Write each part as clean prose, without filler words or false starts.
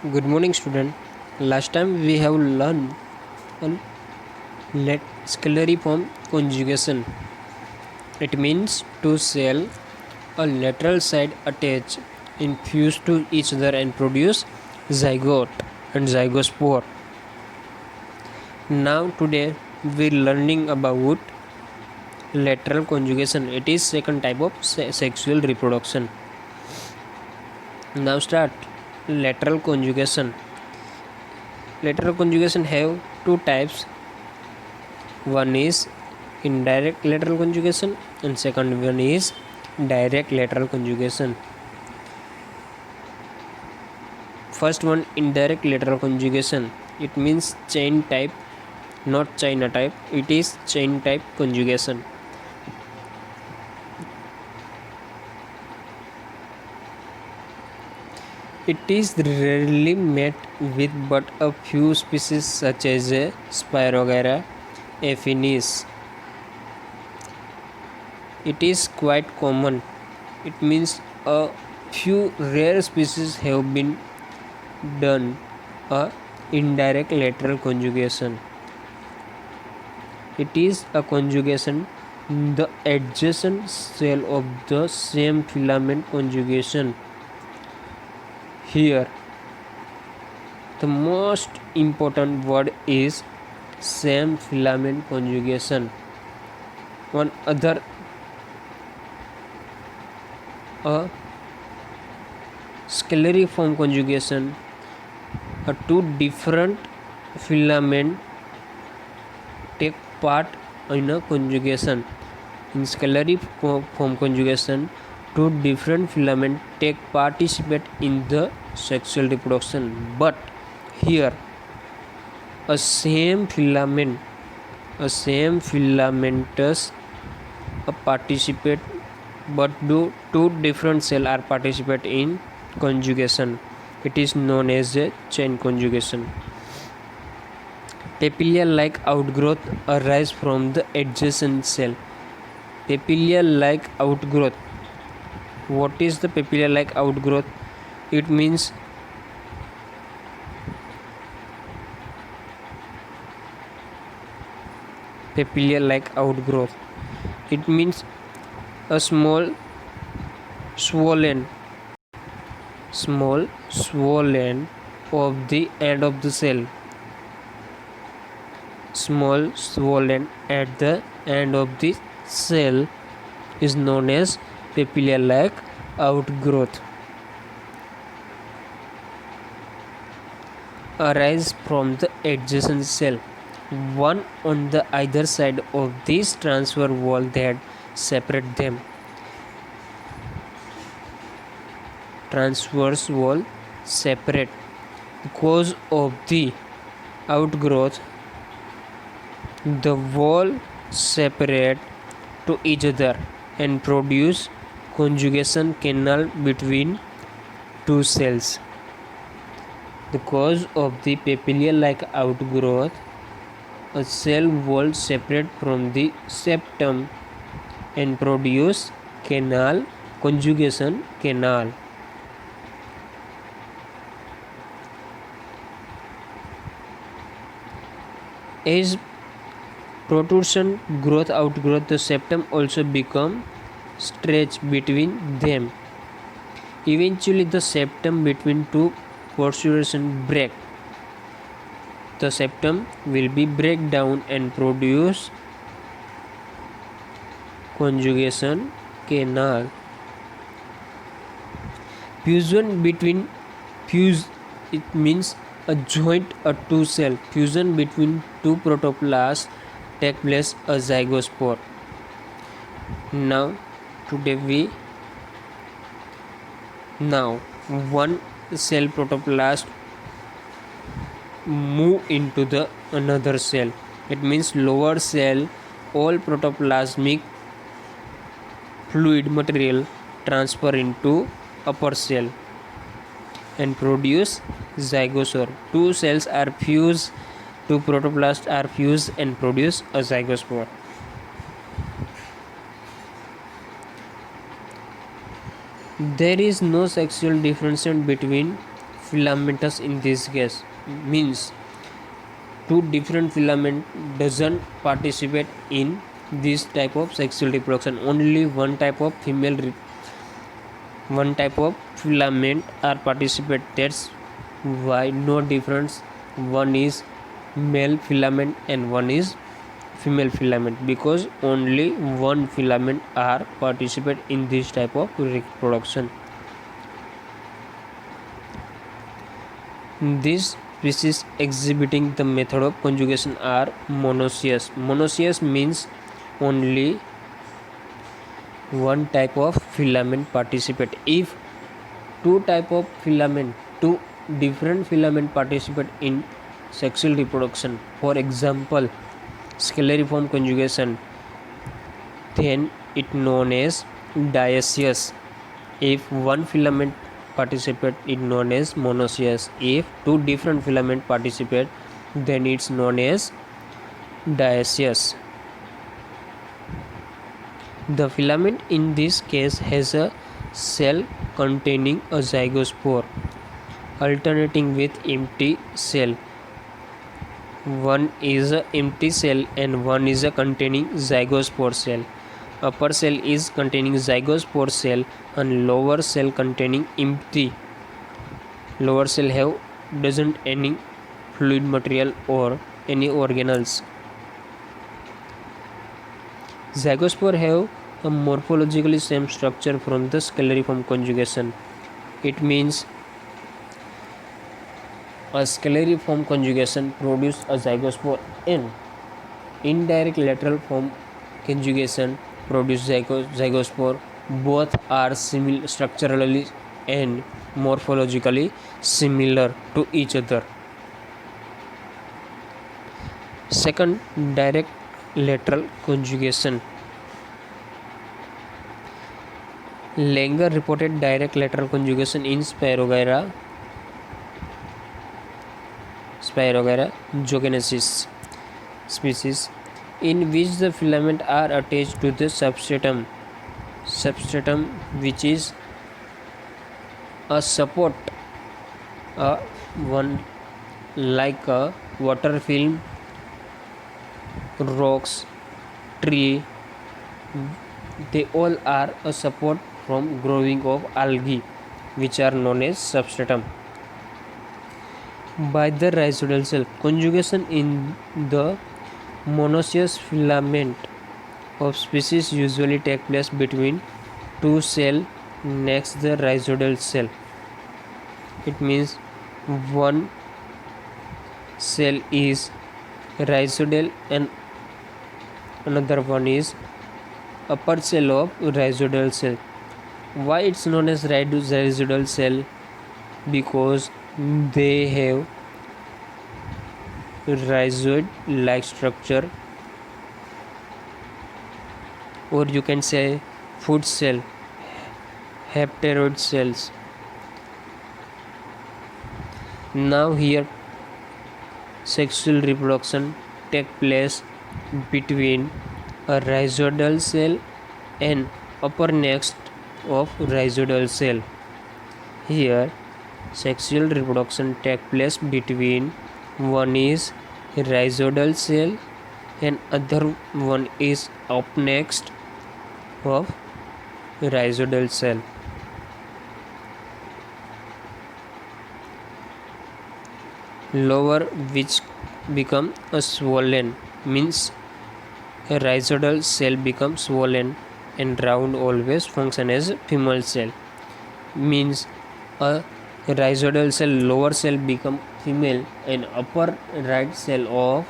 Good morning, student. Last time we have learned on scalariform conjugation. It means two cells, a lateral side attached, infuse to each other and produce zygote and zygospore. Now today we are learning about lateral conjugation. It is second type of sexual reproduction. Now start lateral conjugation. Lateral conjugation have two types. One is indirect lateral conjugation and second one is direct lateral conjugation. First one, indirect lateral conjugation. It means chain type, not China type. It is chain type conjugation. It is rarely met with but a few species such as Spirogyra affinis. It is quite common. It means a few rare species have been done a indirect lateral conjugation. It is a conjugation in the adjacent cell of the same filament conjugation. Here, the most important word is same filament conjugation. One other a scalariform conjugation, two different filament take part in a conjugation. In scalariform conjugation, two different filament participate in the sexual reproduction, but here a same filamentous participate, but two different cells are participate in conjugation. It is known as a chain conjugation. Papilla-like outgrowth arise from the adjacent cell. Papilla-like outgrowth. What is the papilla-like outgrowth? It means papilla-like outgrowth. It means a small swollen of the end of the cell. Small swollen at the end of the cell is known as papilla-like outgrowth. Arise from the adjacent cell, one on the either side of this transverse wall that separate them. Transverse wall separate. Because of the outgrowth, the wall separate to each other and produce conjugation canal between two cells. The cause of the papilla-like outgrowth, a cell wall separate from the septum and produce conjugation canal. As protrusion outgrowth, the septum also become stretched between them. Eventually, the septum between two protrusions break. The septum will be break down and produce conjugation canal. Fusion it means a joint a two cell. Fusion between two protoplasts take place a zygospore. Now one cell protoplast move into the another cell. It means lower cell, all protoplasmic fluid material transfer into upper cell and produce zygospore. Two cells are fused, two protoplasts are fused and produce a zygospore. There is no sexual differentiation between filamentous in this case, means two different filament doesn't participate in this type of sexual reproduction. Only one type of one type of filament are participate. That's why no difference, one is male filament and one is female filament, because only one filament are participate in this type of reproduction. These species exhibiting the method of conjugation are monoecious. Monoecious means only one type of filament participate. If two different filament participate in sexual reproduction, for example scalariform conjugation, then it known as dioecious. If one filament participate, it known as monoecious. If two different filament participate, then it's known as dioecious. The filament in this case has a cell containing a zygospore alternating with empty cell. One is a empty cell and one is a containing zygospore cell. Upper cell is containing zygospore cell and lower cell containing empty. Lower cell have doesn't any fluid material or any organelles. Zygospore have a morphologically same structure from the scalariform conjugation. It means a scalariform conjugation produces a zygospore and indirect lateral form conjugation produces zygospore. Both are structurally and morphologically similar to each other. Second, direct lateral conjugation. Langer reported direct lateral conjugation in Spirogyra zoogenesis species, in which the filament are attached to the substratum, which is a support, one like a water film, rocks, tree. They all are a support from growing of algae, which are known as substratum. By the rhizodal cell, conjugation in the monoecious filament of species usually take place between two cells next the rhizodal cell. It means one cell is rhizodal and another one is upper cell of rhizodal cell. Why it's known as rhizodal cell? Because they have rhizoid like structure, or you can say food cell, hapteroid cells. Now here sexual reproduction take place between a rhizodal cell and upper next of rhizodal cell. Here sexual reproduction take place between one is rhizodal cell and other one is up next of rhizodal cell. Lower which become a swollen, means a rhizodal cell becomes swollen and round always function as female cell, means a rhizodal cell lower cell become female and upper right cell of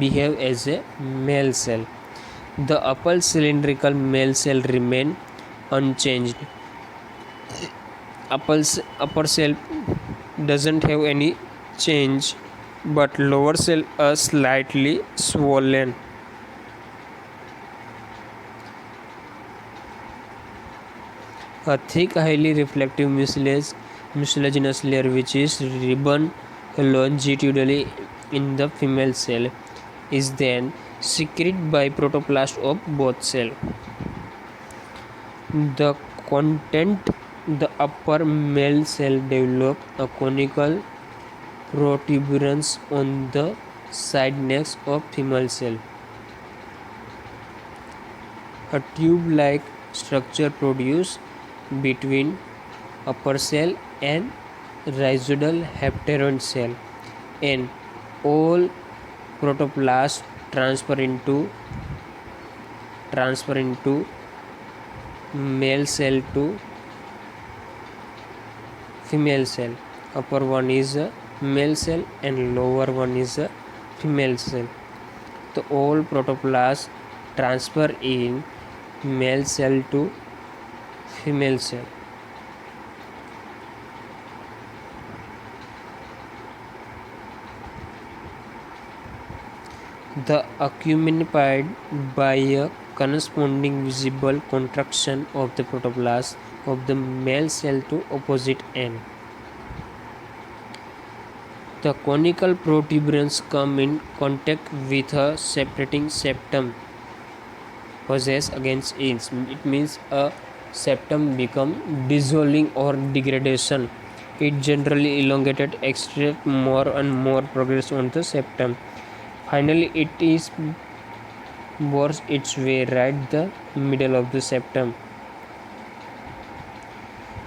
behave as a male cell. The upper cylindrical male cell remain unchanged. Upper cell doesn't have any change, but lower cell are slightly swollen. A thick, highly reflective mucilaginous layer, which is ribbon longitudinally in the female cell, is then secreted by protoplast of both cells. The content The upper male cell develop a conical protuberance on the side necks of female cell. A tube-like structure produced between upper cell and rhizodal heptaron cell, and all protoplasts transfer into male cell to female cell. Upper one is a male cell and lower one is a female cell. So all protoplasts transfer in male cell to female cell. The accompanied by a corresponding visible contraction of the protoplast of the male cell to opposite end. The conical protuberance come in contact with a separating septum possess against it. It means a septum become dissolving or degradation. It generally elongated, extract more and more progress on the septum. Finally, it is bores its way right the middle of the septum.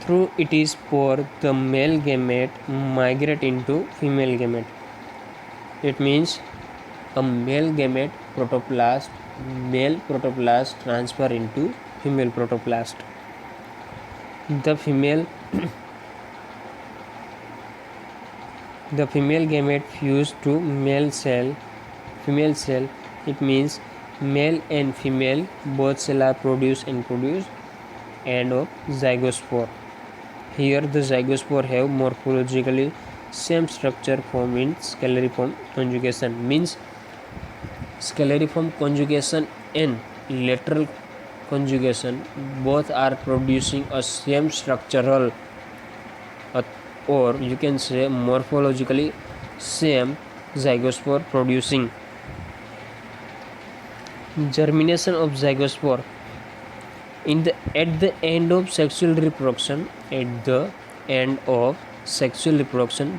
Through its pore, the male gamete migrate into female gamete. It means a male gamete protoplast, male protoplast transfer into female protoplast. The female gamete fuse to female cell. It means male and female both cell are produced and of zygospore. Here the zygospore have morphologically same structure form in scalariform conjugation. Means scalariform conjugation and lateral conjugation both are producing a same structural or you can say morphologically same zygospore producing. Germination of zygospore at the end of sexual reproduction,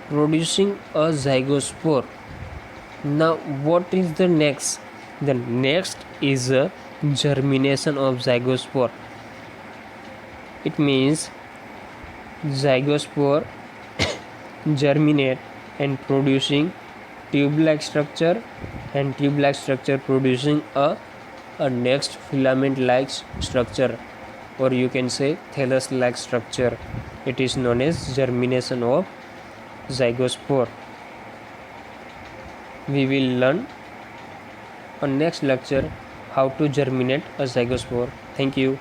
producing a zygospore. Now what is the next? The next is a germination of zygospore. It means zygospore germinate and producing tube-like structure, and tube-like structure producing a next filament-like structure, or you can say thallus-like structure. It is known as germination of zygospore. We will learn on next lecture how to germinate a zygospore. Thank you.